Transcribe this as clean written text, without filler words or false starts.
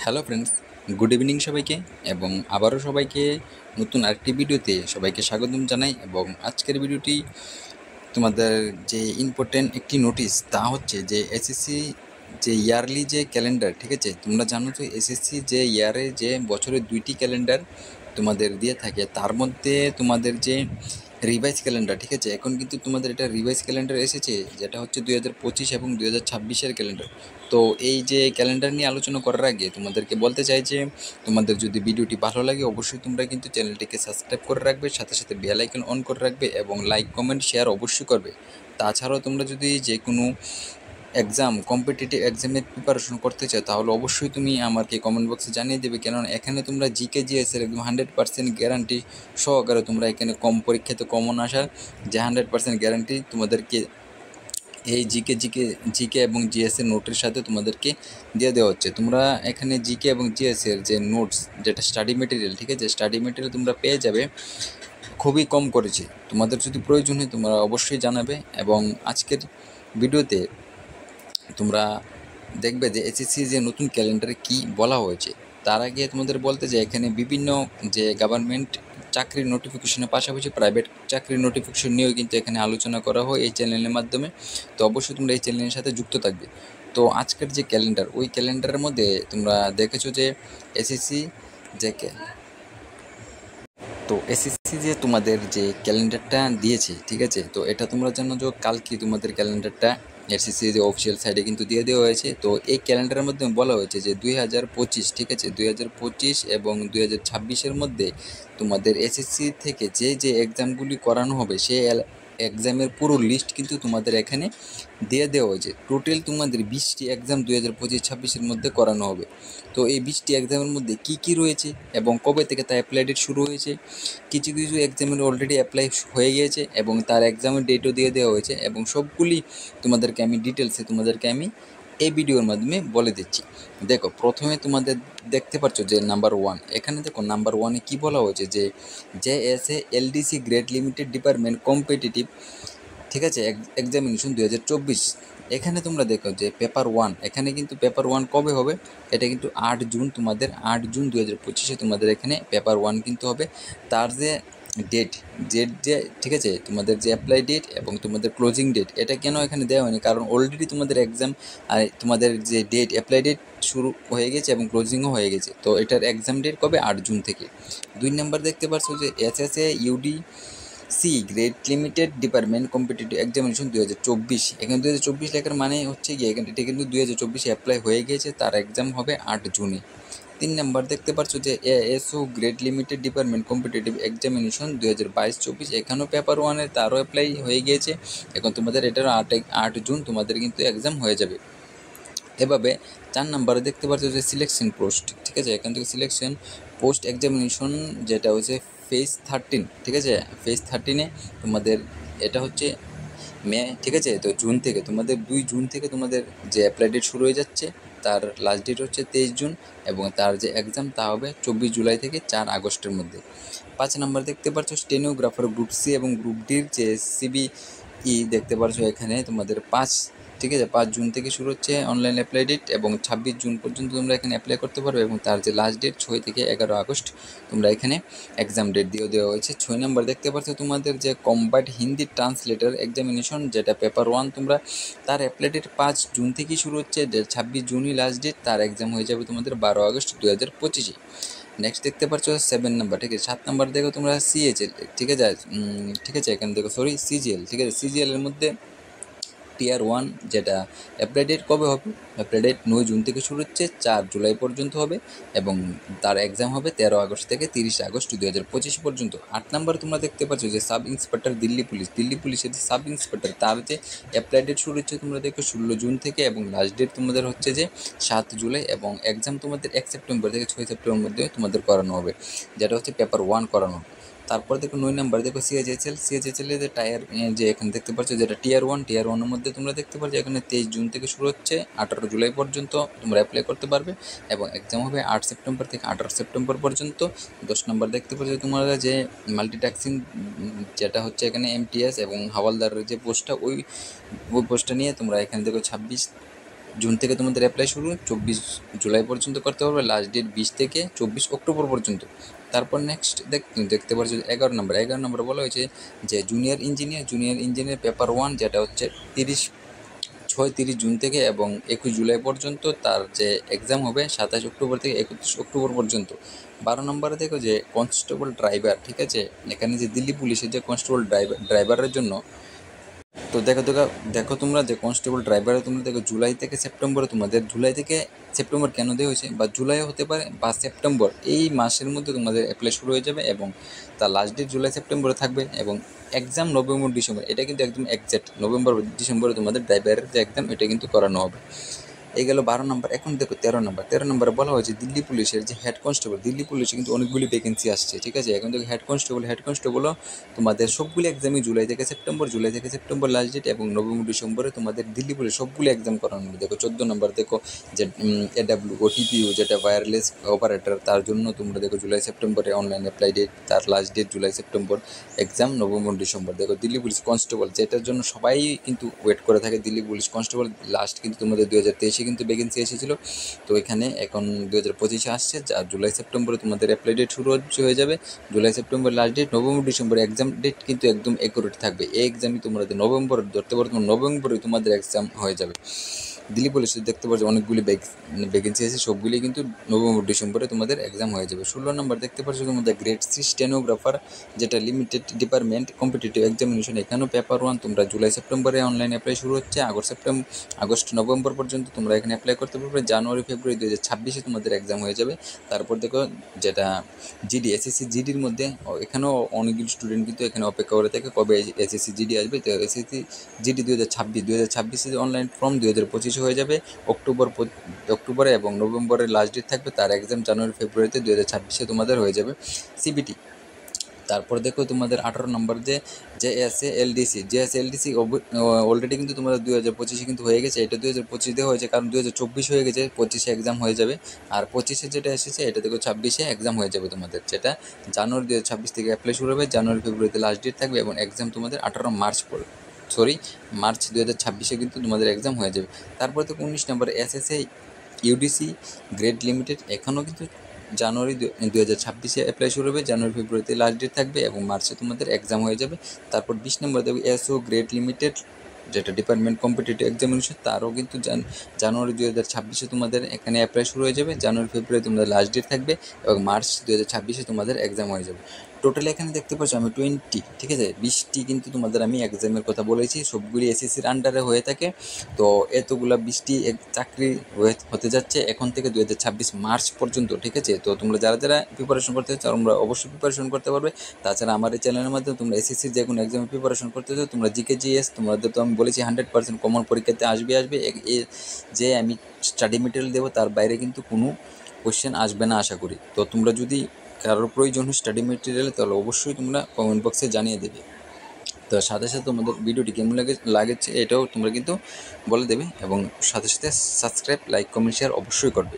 Hello friends, good evening সবাইকে এবং আবারও সবাইকে নতুন আরেকটি ভিডিওতে সবাইকে স্বাগতম জানাই। এবং আজকের ভিডিওটি তোমাদের যে ইম্পর্টেন্ট একটি নোটিশ, তা হচ্ছে যে এসএসসি যে ইয়ারলি যে ক্যালেন্ডার, ঠিক আছে, তোমরা জানো তো এসএসসি যে ইয়ারে যে বছরে 2টি ক্যালেন্ডার তোমাদের দিয়ে থাকে, তার মধ্যে তোমাদের যে রিভাইজ ক্যালেন্ডার, ঠিক আছে, এখন কিন্তু তোমাদের এটা রিভাইজ ক্যালেন্ডার এসেছে, যেটা হচ্ছে 2025 এবং 2026-এর ক্যালেন্ডার। তো এই যে ক্যালেন্ডার নিয়ে আলোচনা করার আগে তোমাদেরকে বলতে চাই যে তোমাদের যদি ভিডিওটি ভালো লাগে অবশ্যই তোমরা কিন্তু চ্যানেলটিকে সাবস্ক্রাইব করে রাখবে, সাথে সাথে বেল আইকন অন করে রাখবে এবং লাইক কমেন্ট শেয়ার অবশ্যই করবে। তাছাড়াও তোমরা যদি যে কোনো কম্পিটিটিভ এক্সামের প্রিপারেশন করতে চাও তাহলে অবশ্যই তুমি আমাকে কমেন্ট বক্সে জানিয়ে দেবে, কেননা এখানে তোমরা জিকে জিএসের একদম 100% গ্যারান্টি সহকারে তোমরা এখানে কম পরীক্ষাতে কমন আসার যে 100% গ্যারান্টি তোমাদেরকে এই জিকে এবং জিএসের নোটের সাথে তোমাদেরকে দিয়ে দেওয়া হচ্ছে। তোমরা এখানে জিকে এবং জিএসের যে নোটস, যেটা স্টাডি মেটেরিয়াল, ঠিক আছে, স্টাডি মেটেরিয়াল তোমরা পেয়ে যাবে খুবই কম করেছে। তোমাদের যদি প্রয়োজন হয় তোমরা অবশ্যই জানাবে। এবং আজকের ভিডিওতে তোমরা দেখবে যে এসএসসি যে নতুন ক্যালেন্ডারে কি বলা হয়েছে। তার আগে তোমাদের বলতে যে এখানে বিভিন্ন যে গভর্নমেন্ট চাকরির নোটিফিকেশনের পাশাপাশি প্রাইভেট চাকরির নোটিফিকেশন নিয়েও কিন্তু এখানে আলোচনা করা হয় এই চ্যানেলের মাধ্যমে। তো অবশ্যই তোমরা এই চ্যানেলের সাথে যুক্ত থাকবে। তো আজকের যে ক্যালেন্ডার, ওই ক্যালেন্ডারের মধ্যে তোমরা দেখেছো যে এসএসসি যে এসএসসি যে তোমাদের যে ক্যালেন্ডারটা দিয়েছে, ঠিক আছে, তো এটা তোমরা জানো যে কালকে তোমাদের ক্যালেন্ডারটা এসএসসি যে অফিসিয়াল সাইটে কিন্তু দিয়ে দেওয়া হয়েছে। তো এই ক্যালেন্ডারের মধ্যে বলা হয়েছে যে 2025, ঠিক আছে, 2025 এবং 2026-এর মধ্যে তোমাদের এসএসসি থেকে যে যে এক্সামগুলি করানো হবে সেই এক্সামের পুরো লিস্ট কিন্তু তোমাদের এখানে দিয়ে দেওয়া হয়েছে। টোটাল তোমাদের 20টি এক্সাম 2025-26-এর মধ্যে করানো হবে। তো এই 20টি এক্সামের মধ্যে কি কি রয়েছে এবং কবে থেকে তা অ্যাপ্লাই ডেট শুরু হয়েছে, কিছু কিছু এক্সামের অলরেডি অ্যাপ্লাই হয়ে গিয়েছে এবং তার এক্সামের ডেটও দিয়ে দেওয়া হয়েছে, এবং সবগুলি তোমাদেরকে আমি ডিটেলসে এই ভিডিওর মাধ্যমে বলে দিচ্ছি। দেখো, প্রথমে তোমাদের দেখতে পাচ্ছ যে নাম্বার 1, এখানে দেখো নাম্বার 1-এ কী বলা হয়েছে যে JSA LDC grade limited department competitive, ঠিক আছে, এক্সামিনেশন 2024। এখানে তোমরা দেখো যে পেপার 1, এখানে কিন্তু পেপার 1 কবে হবে, এটা কিন্তু 8 জুন, তোমাদের 8 জুন 2025-এ তোমাদের এখানে পেপার 1 কিন্তু হবে। তার যে ডেট যে, ঠিক আছে, তোমাদের যে অ্যাপ্লাই ডেট এবং তোমাদের ক্লোজিং ডেট, এটা কেন এখানে দেওয়া হয়নি, কারণ অলরেডি তোমাদের এক্সাম আর তোমাদের যে ডেট অ্যাপ্লাই ডেট শুরু হয়ে গেছে এবং ক্লোজিংও হয়ে গেছে। তো এটার এক্সাম ডেট কবে, 8 জুন থেকে। 2 নম্বর দেখতে পাচ্ছ যে SSA UD grade limited department competitive examination 2024। এখানে 2024 লেখার মানে হচ্ছে গিয়ে এখানে এটা কিন্তু 2024-এ অ্যাপ্লাই হয়ে গিয়েছে, তার এক্সাম হবে 8 জুনে। 3 নম্বর দেখতে পাচ্ছ যে ASO grade limited department competitive examination 2022-24, এখানেও পেপার 1-এর তারও অ্যাপ্লাই হয়ে গিয়েছে। এখন তোমাদের এটারও 8 জুন তোমাদের কিন্তু এক্সাম হয়ে যাবে। এভাবে 4 নম্বরে দেখতে পাচ্ছ যে সিলেকশন পোস্ট, ঠিক আছে, এখান থেকে সিলেকশন পোস্ট এক্সামিনেশন যেটা হচ্ছে ফেজ 13, ঠিক আছে, ফেজ 13-এ তোমাদের এটা হচ্ছে মে, ঠিক আছে, তো জুন থেকে তোমাদের 2 জুন থেকে তোমাদের যে অ্যাপ্লাই ডেট শুরু হয়ে যাচ্ছে, তার লাস্ট ডেট হচ্ছে 23 জুন এবং তার যে এক্সাম তা হবে 24 জুলাই থেকে 4 আগস্টের মধ্যে। 5 নম্বর দেখতে পাচ্ছ স্টেনোগ্রাফার গ্রুপ সি এবং গ্রুপ ডির যে সিবিই দেখতে পাচ্ছ এখানে তোমাদের 5, ঠিক আছে, 5 জুন থেকে শুরু হচ্ছে অনলাইন অ্যাপ্লাই ডেট এবং 26 জুন পর্যন্ত তোমরা এখানে অ্যাপ্লাই করতে পারবে এবং তার যে লাস্ট ডেট 6 থেকে 11 আগস্ট তোমরা এখানে এক্সাম ডেট দিয়ে দেওয়া হয়েছে। 6 নম্বর দেখতে পাচ্ছ তোমাদের যে কম্বাইন্ড হিন্দি ট্রান্সলেটর এক্সামিনেশন যেটা পেপার 1, তোমরা তার অ্যাপ্লাই ডেট 5 জুন থেকেই শুরু হচ্ছে, 26 জুনই লাস্ট ডেট, তার এক্সাম হয়ে যাবে তোমাদের 12 আগস্ট 2025-এ। নেক্সট দেখতে পাচ্ছ 7 নাম্বার, ঠিক আছে। 7 নাম্বার দেখো তোমরা সিএচএল, ঠিক আছে, ঠিক আছে, এখানে দেখো সরি সিজিএল, ঠিক আছে, সিজিএলের মধ্যে টিয়ার 1 যেটা অ্যাপ্লাই ডেট কবে হবে, অ্যাপ্লাই ডেট 9 জুন থেকে শুরু হচ্ছে, 4 জুলাই পর্যন্ত হবে এবং তার এক্সাম হবে 13 আগস্ট থেকে 30 আগস্ট 2025 পর্যন্ত। 8 নাম্বার তোমরা দেখতে পাচ্ছ যে সাব ইন্সপেক্টর দিল্লি পুলিশের যে সাব ইন্সপেক্টর, তার যে অ্যাপ্লাই ডেট শুরু হচ্ছে তোমরা দেখো 16 জুন থেকে এবং লাস্ট ডেট তোমাদের হচ্ছে যে 7 জুলাই এবং এক্সাম তোমাদের 1 সেপ্টেম্বর থেকে 6 সেপ্টেম্বর মধ্যে তোমাদের করানো হবে, যেটা হচ্ছে পেপার 1 করানো হবে। তারপর দেখো 9 নাম্বার দেখো সিএইচএল এর যে টায়ার, যে এখানে দেখতে পাচ্ছ যেটা টিয়ার 1 এর মধ্যে তোমরা দেখতে পাচ্ছ এখানে 23 জুন থেকে শুরু হচ্ছে, 18 জুলাই পর্যন্ত তোমরা অ্যাপ্লাই করতে পারবে এবং এক্সাম হবে 8 সেপ্টেম্বর থেকে 18 সেপ্টেম্বর পর্যন্ত। 10 নম্বর দেখতে পাচ্ছ তোমরা যে মাল্টিটাস্কিং, যেটা হচ্ছে এখানে এমটিএস এবং হাওয়ালদারের যে পোস্টটা, ওই পোস্টটা নিয়ে তোমরা এখানে দেখো জুন থেকে তোমাদের অ্যাপ্লাই শুরু, 24 জুলাই পর্যন্ত করতে পারবে, লাস্ট ডেট 20 থেকে 24 অক্টোবর পর্যন্ত। তারপর নেক্সট দেখতে পাচ্ছ 11 নম্বর বলা হয়েছে যে জুনিয়র ইঞ্জিনিয়ার পেপার 1, যেটা হচ্ছে 30 জুন থেকে এবং 21 জুলাই পর্যন্ত। তার যে এক্সাম হবে 27 অক্টোবর থেকে 31 অক্টোবর পর্যন্ত। 12 নম্বরে দেখো যে কনস্টেবল ড্রাইভার, ঠিক আছে, এখানে যে দিল্লি পুলিশের যে কনস্টেবল ড্রাইভারের জন্য, তো দেখো তোমরা যে কনস্টেবল ড্রাইভারে তোমরা দেখো জুলাই থেকে সেপ্টেম্বরে, তোমাদের জুলাই থেকে সেপ্টেম্বর কেন দেওয়া হয়েছে, বা জুলাইও হতে পারে বা সেপ্টেম্বর, এই মাসের মধ্যে তোমাদের অ্যাপ্লাই শুরু হয়ে যাবে এবং তার লাস্ট ডেট জুলাই সেপ্টেম্বরে থাকবে এবং এক্সাম নভেম্বর ডিসেম্বর। এটা কিন্তু একদম এক্স্যাক্ট নভেম্বর ডিসেম্বরে তোমাদের ড্রাইভারের যে এক্সাম এটা কিন্তু করানো হবে। এই গেল 12 নম্বর। এখন দেখো 13 নম্বরে বলা হয়েছে দিল্লি পুলিশের যে হেড কনস্টেবল, দিল্লি পুলিশে কিন্তু অনেকগুলি ভ্যাকেন্সি আসছে, ঠিক আছে। এখন দেখো হেড কনস্টেবলও তোমাদের সবগুলি এক্সামই জুলাই থেকে সেপ্টেম্বর লাস্ট ডেট এবং নভেম্বর ডিসেম্বরে তোমাদের দিল্লি পুলিশ সবগুলি এক্সাম করানো হবে। দেখো 14 নম্বর দেখো যে AW OTPU যেটা ওয়্যারলেস অপারেটর, তার জন্য তোমরা দেখো জুলাই সেপ্টেম্বরে অনলাইন অ্যাপ্লাই ডেট, তার last date July September, exam November December. দেখো দিল্লি পুলিশ কনস্টেবল, যেটার জন্য সবাই কিন্তু ওয়েট করে থাকে, দিল্লি পুলিশ কনস্টেবল লাস্ট কিন্তু তোমাদের 2023 কিন্তু ভ্যাকেন্সি এসেছিলো, তো এখানে এখন 2025 আসছে, যা জুলাই সেপ্টেম্বরে তোমাদের অ্যাপ্লাই ডেট শুরু হয়ে যাবে। July September last date, November December exam date কিন্তু একদম অ্যাকুরেট থাকবে। এই এক্সামই তোমাদের নভেম্বর ধরতে পারো, নভেম্বরে তোমাদের এক্সাম হয়ে যাবে। দিল্লি পুলিশে দেখতে পাচ্ছ অনেকগুলি ভ্যাকেন্সি আছে, সবগুলি কিন্তু নভেম্বর ডিসেম্বরে তোমাদের এক্সাম হয়ে যাবে। 16 নম্বর দেখতে পাচ্ছ তোমাদের গ্রেড 3 স্টেনোগ্রাফার, যেটা লিমিটেড ডিপার্টমেন্ট কম্পিটিটিভ এক্সামিনেশন। এখানেও পেপার 1 তোমরা জুলাই সেপ্টেম্বরে অনলাইন অ্যাপ্লাই শুরু হচ্ছে, আগস্ট নভেম্বর পর্যন্ত তোমরা এখানে অ্যাপ্লাই করতে পারবে। জানুয়ারি ফেব্রুয়ারি 2026 তোমাদের এক্সাম হয়ে যাবে। তারপর দেখো যেটা জিডি এসএসসি জিডির মধ্যে, এখানেও অনেকগুলো স্টুডেন্ট কিন্তু এখানে অপেক্ষা করে থাকে কবে এসএসসি জিডি আসবে। তো এসএসসি জিডি 2026 অনলাইন ফর্ম 2025 হয়ে যাবে অক্টোবরে এবং নভেম্বরের লাস্ট ডেট থাকবে। তার এক্সাম জানুয়ারি ফেব্রুয়ারিতে 2026 তোমাদের হয়ে যাবে সিবিটি। তারপর দেখো তোমাদের 18 নম্বর যে জেএসএলডিসি অলরেডি কিন্তু তোমাদের 2025 কিন্তু হয়ে গেছে। এটা 2025 হয়েছে কারণ 2024 হয়ে গেছে, 25 এক্সাম হয়ে যাবে। আর 25 যেটা এসেছে এটা দেখো 26 এক্সাম হয়ে যাবে তোমাদের, যেটা জানুয়ারি 2026 থেকে অ্যাপ্লাই শুরু হবে, জানুয়ারি ফেব্রুয়ারিতে লাস্ট ডেট থাকবে এবং এক্সাম তোমাদের মার্চ 2026 কিন্তু তোমাদের এক্সাম হয়ে যাবে। তারপর তো 19 নম্বর এসএসএ ইউডিসি গ্রেড লিমিটেড, এখনও কিন্তু জানুয়ারি 2026 অ্যাপ্লাই শুরু হবে, জানুয়ারি ফেব্রুয়ারিতে লাস্ট ডেট থাকবে এবং মার্চে তোমাদের এক্সাম হয়ে যাবে। তারপর 20 নম্বর দেখবে এসও গ্রেড লিমিটেড, যেটা ডিপার্টমেন্ট কম্পিটিটিভ এক্সামিনেশন, তারও কিন্তু জানুয়ারি 2026 তোমাদের এখানে অ্যাপ্লাই শুরু হয়ে যাবে, জানুয়ারি ফেব্রুয়ারি তোমাদের লাস্ট ডেট থাকবে এবং মার্চ 2026 তোমাদের এক্সাম হয়ে যাবে। টোটালি এখানে দেখতে পাচ্ছ আমি 20, ঠিক আছে, 20টি কিন্তু তোমাদের আমি এক্সামের কথা বলেছি, সবগুলি এসএসসির আন্ডারে হয়ে থাকে। তো এতগুলা 20টি চাকরি হতে যাচ্ছে এখন থেকে 2026 মার্চ পর্যন্ত, ঠিক আছে। তো তোমরা যারা প্রিপারেশন করতে চাও তোমরা অবশ্যই প্রিপারেশন করতে পারবে। তাছাড়া আমার এই চ্যানেলের মাধ্যমে তোমরা এসএসসির যে কোনো এক্সামে প্রিপারেশন করতে চাও, তোমরা জিকে জিএস তোমাদের তো আমি বলেছি 100% কমন পরীক্ষাতে আসবে। যে আমি স্টাডি মেটেরিয়াল দেবো তার বাইরে কিন্তু কোনো কোয়েশ্চেন আসবে না আশা করি। তো তোমরা যদি কারোর প্রয়োজন স্টাডি মেটেরিয়াল তাহলে অবশ্যই তোমরা কমেন্ট বক্সে জানিয়ে দেবে। তো সাথে তোমাদের ভিডিওটি কেমন লাগছে এটাও তোমরা কিন্তু বলে দেবে এবং সাথে সাবস্ক্রাইব, লাইক, কমেন্ট, শেয়ার অবশ্যই করবে।